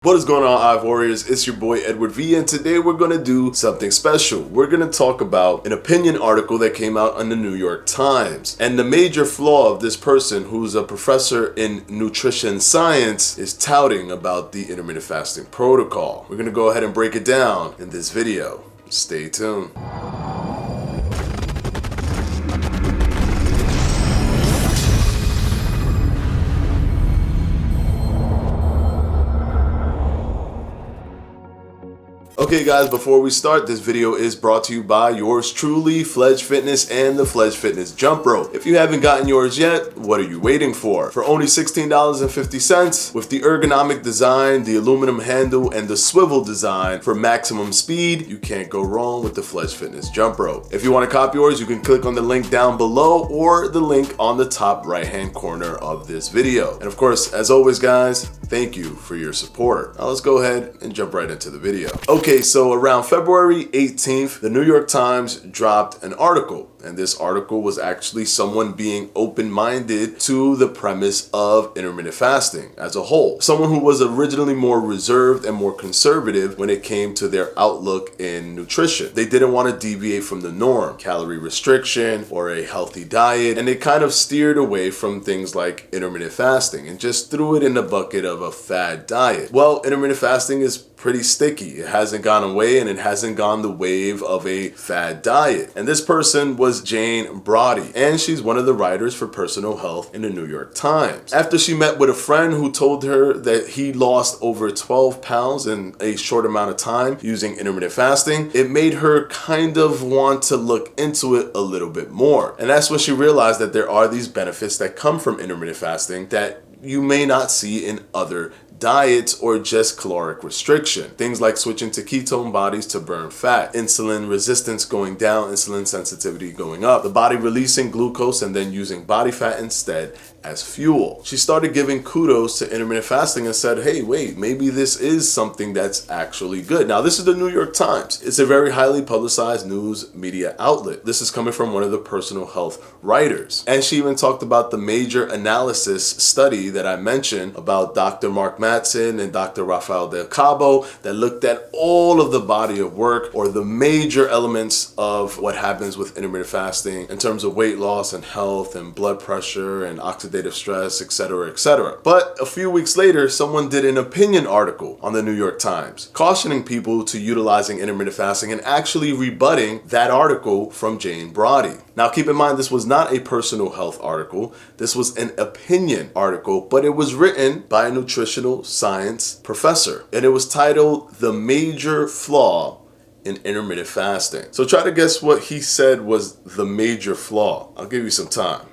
What is going on, Hive Warriors? It's your boy Edward V, and today we're going to do something special. We're going to talk about an opinion article that came out on the New York Times. And the major flaw of this person, who's a professor in nutrition science, is touting about the intermittent fasting protocol. We're going to go ahead and break it down in this video. Stay tuned. Okay guys, before we start, this video is brought to you by yours truly, Fledge Fitness and the Fledge Fitness Jump Rope. If you haven't gotten yours yet, what are you waiting for? For only $16.50, with the ergonomic design, the aluminum handle, and the swivel design for maximum speed, you can't go wrong with the Fledge Fitness Jump Rope. If you want to copy yours, you can click on the link down below or the link on the top right hand corner of this video. And of course, as always guys, thank you for your support. Now let's go ahead and jump right into the video. Okay, so around February 18th, the New York Times dropped an article, and this article was actually someone being open-minded to the premise of intermittent fasting as a whole. Someone who was originally more reserved and more conservative when it came to their outlook in nutrition. They didn't want to deviate from the norm, calorie restriction or a healthy diet, and they kind of steered away from things like intermittent fasting and just threw it in the bucket of a fad diet. Well, intermittent fasting is pretty sticky. It hasn't gone away, and it hasn't gone the wave of a fad diet. And this person was Jane Brody, and she's one of the writers for Personal Health in the New York Times. After she met with a friend who told her that he lost over 12 pounds in a short amount of time using intermittent fasting, it made her kind of want to look into it a little bit more. And that's when she realized that there are these benefits that come from intermittent fasting that you may not see in other diets or just caloric restriction. Things like switching to ketone bodies to burn fat, insulin resistance going down, insulin sensitivity going up, the body releasing glucose and then using body fat instead as fuel. She started giving kudos to intermittent fasting and said, hey, wait, maybe this is something that's actually good. Now, this is the New York Times. It's a very highly publicized news media outlet. This is coming from one of the personal health writers. And she even talked about the major analysis study that I mentioned about Dr. Mark Matson and Dr. Rafael Del Cabo that looked at all of the body of work or the major elements of what happens with intermittent fasting in terms of weight loss and health and blood pressure and oxidative stress, etc., etc. But a few weeks later, someone did an opinion article on the New York Times, cautioning people to utilizing intermittent fasting and actually rebutting that article from Jane Brody. Now, keep in mind, this was not a personal health article. This was an opinion article, but it was written by a nutritional science professor, and it was titled "The Major Flaw in Intermittent Fasting." So try to guess what he said was the major flaw. I'll give you some time.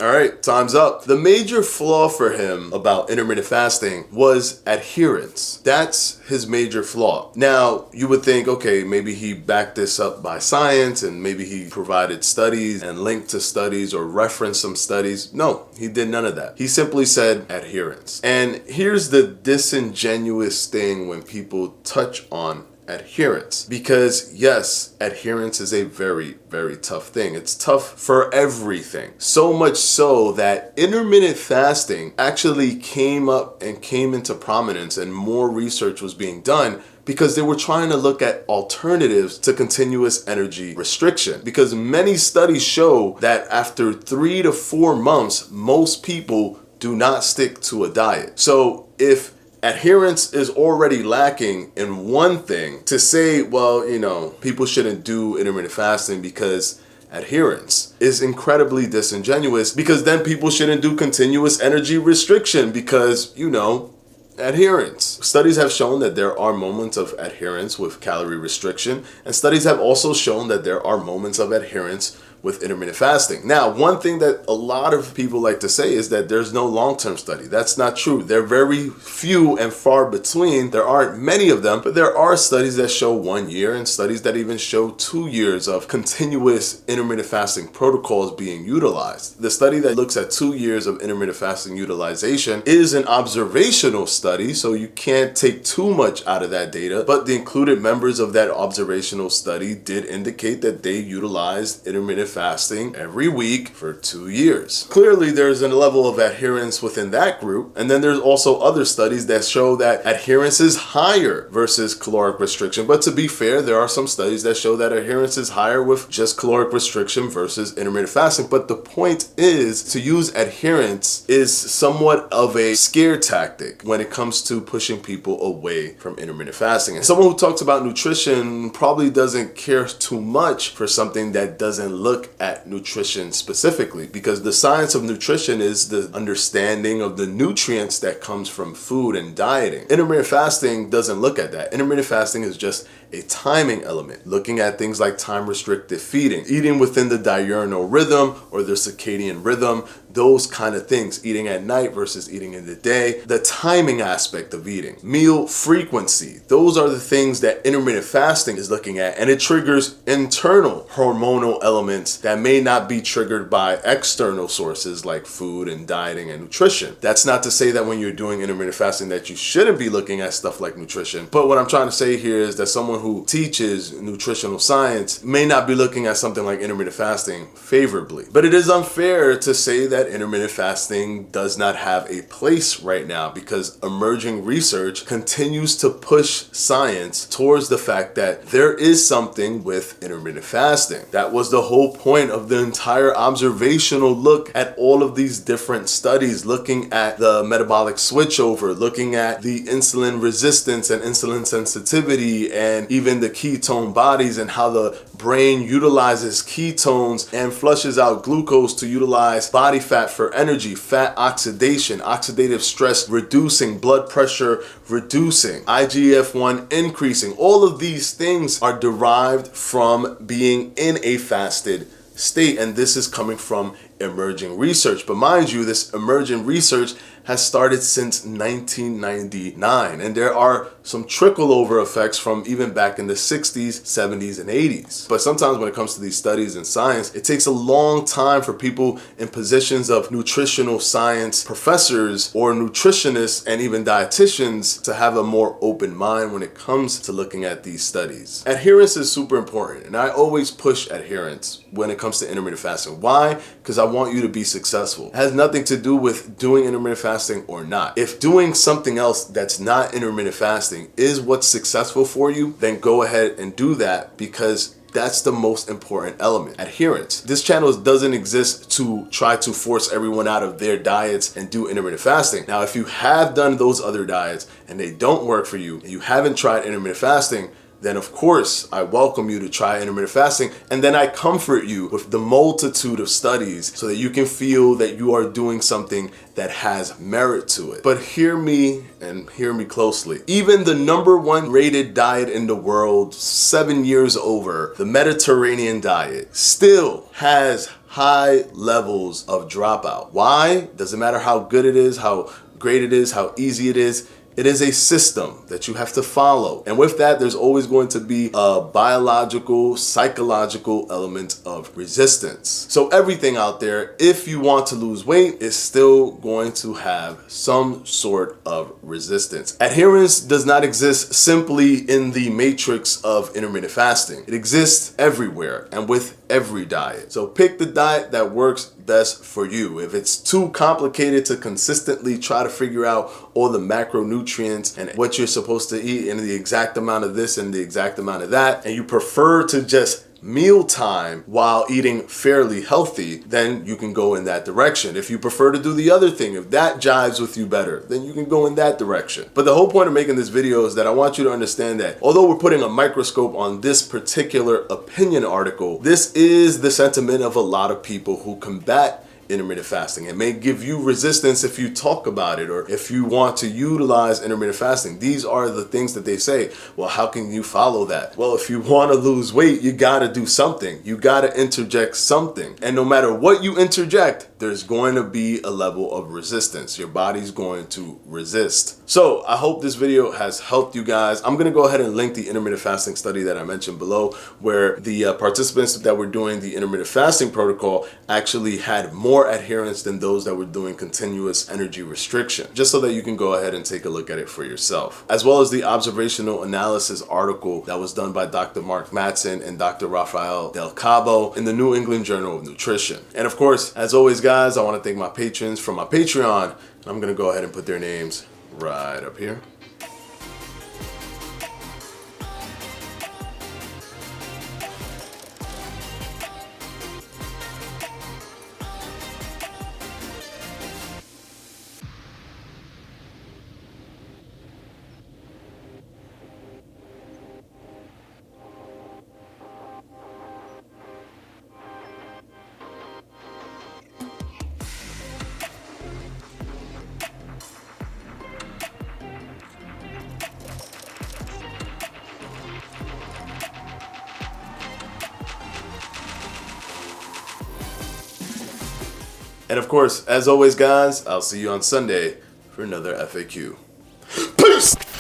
All right, time's up. The major flaw for him about intermittent fasting was adherence. That's his major flaw. Now, you would think, okay, maybe he backed this up by science and maybe he provided studies and linked to studies or referenced some studies. No, he did none of that. He simply said adherence. And here's the disingenuous thing when people touch on adherence, because yes, adherence is a very, very tough thing. It's tough for everything. So much so that intermittent fasting actually came up and came into prominence, and more research was being done because they were trying to look at alternatives to continuous energy restriction. Because many studies show that after 3 to 4 months, most people do not stick to a diet. So if adherence is already lacking in one thing, to say, well, you know, people shouldn't do intermittent fasting because adherence is incredibly disingenuous, because then people shouldn't do continuous energy restriction because, you know, adherence. Studies have shown that there are moments of adherence with calorie restriction, and studies have also shown that there are moments of adherence with intermittent fasting. Now, one thing that a lot of people like to say is that there's no long-term study. That's not true. They're very few and far between. There aren't many of them, but there are studies that show 1 year and studies that even show 2 years of continuous intermittent fasting protocols being utilized. The study that looks at 2 years of intermittent fasting utilization is an observational study, so you can't take too much out of that data, but the included members of that observational study did indicate that they utilized intermittent fasting every week for 2 years. Clearly, there's a level of adherence within that group, and then there's also other studies that show that adherence is higher versus caloric restriction. But to be fair, there are some studies that show that adherence is higher with just caloric restriction versus intermittent fasting. But the point is, to use adherence is somewhat of a scare tactic when it comes to pushing people away from intermittent fasting. And someone who talks about nutrition probably doesn't care too much for something that doesn't look at nutrition specifically, because the science of nutrition is the understanding of the nutrients that comes from food and dieting. Intermittent fasting doesn't look at that. Intermittent fasting is just a timing element, looking at things like time restricted feeding, eating within the diurnal rhythm or the circadian rhythm, those kind of things, eating at night versus eating in the day, the timing aspect of eating, meal frequency. Those are the things that intermittent fasting is looking at, and it triggers internal hormonal elements that may not be triggered by external sources like food and dieting and nutrition. That's not to say that when you're doing intermittent fasting that you shouldn't be looking at stuff like nutrition, but what I'm trying to say here is that someone who teaches nutritional science may not be looking at something like intermittent fasting favorably. But it is unfair to say that intermittent fasting does not have a place right now, because emerging research continues to push science towards the fact that there is something with intermittent fasting. That was the whole point of the entire observational look at all of these different studies, looking at the metabolic switchover, looking at the insulin resistance and insulin sensitivity, and even the ketone bodies and how the brain utilizes ketones and flushes out glucose to utilize body fat for energy, fat oxidation, oxidative stress reducing, blood pressure reducing, IGF-1 increasing. All of these things are derived from being in a fasted state, and this is coming from emerging research. But mind you, this emerging research has started since 1999, and there are some trickle over effects from even back in the 60s, 70s, and 80s. But sometimes when it comes to these studies in science, it takes a long time for people in positions of nutritional science professors or nutritionists and even dietitians to have a more open mind when it comes to looking at these studies. Adherence is super important, and I always push adherence when it comes to intermittent fasting. Why? Because I want you to be successful. It has nothing to do with doing intermittent fasting or not. If doing something else that's not intermittent fasting is what's successful for you, then go ahead and do that, because that's the most important element, adherence. This channel doesn't exist to try to force everyone out of their diets and do intermittent fasting. Now, if you have done those other diets and they don't work for you, and you haven't tried intermittent fasting, then of course I welcome you to try intermittent fasting, and then I comfort you with the multitude of studies so that you can feel that you are doing something that has merit to it. But hear me, and hear me closely. Even the #1 rated diet in the world 7 years over, the Mediterranean diet, still has high levels of dropout. Why? Doesn't matter how good it is, how great it is, how easy it is. It is a system that you have to follow. And with that, there's always going to be a biological, psychological element of resistance. So everything out there, if you want to lose weight, is still going to have some sort of resistance. Adherence does not exist simply in the matrix of intermittent fasting. It exists everywhere and with every diet. So pick the diet that works best for you. If it's too complicated to consistently try to figure out all the macronutrients and what you're supposed to eat and the exact amount of this and the exact amount of that, and you prefer to just mealtime while eating fairly healthy, then you can go in that direction. If you prefer to do the other thing, if that jives with you better, then you can go in that direction. But the whole point of making this video is that I want you to understand that although we're putting a microscope on this particular opinion article, this is the sentiment of a lot of people who combat intermittent fasting. It may give you resistance if you talk about it or if you want to utilize intermittent fasting. These are the things that they say. Well, how can you follow that? Well, if you want to lose weight, you got to do something. You got to interject something. And no matter what you interject, there's going to be a level of resistance. Your body's going to resist. So I hope this video has helped you guys. I'm going to go ahead and link the intermittent fasting study that I mentioned below, where the participants that were doing the intermittent fasting protocol actually had more adherence than those that were doing continuous energy restriction, just so that you can go ahead and take a look at it for yourself, as well as the observational analysis article that was done by Dr. Mark Mattson and Dr. Rafael Del Cabo in the New England Journal of Nutrition. And of course, as always guys, I want to thank my patrons from my Patreon, and I'm going to go ahead and put their names right up here. And of course, as always guys, I'll see you on Sunday for another FAQ. Peace!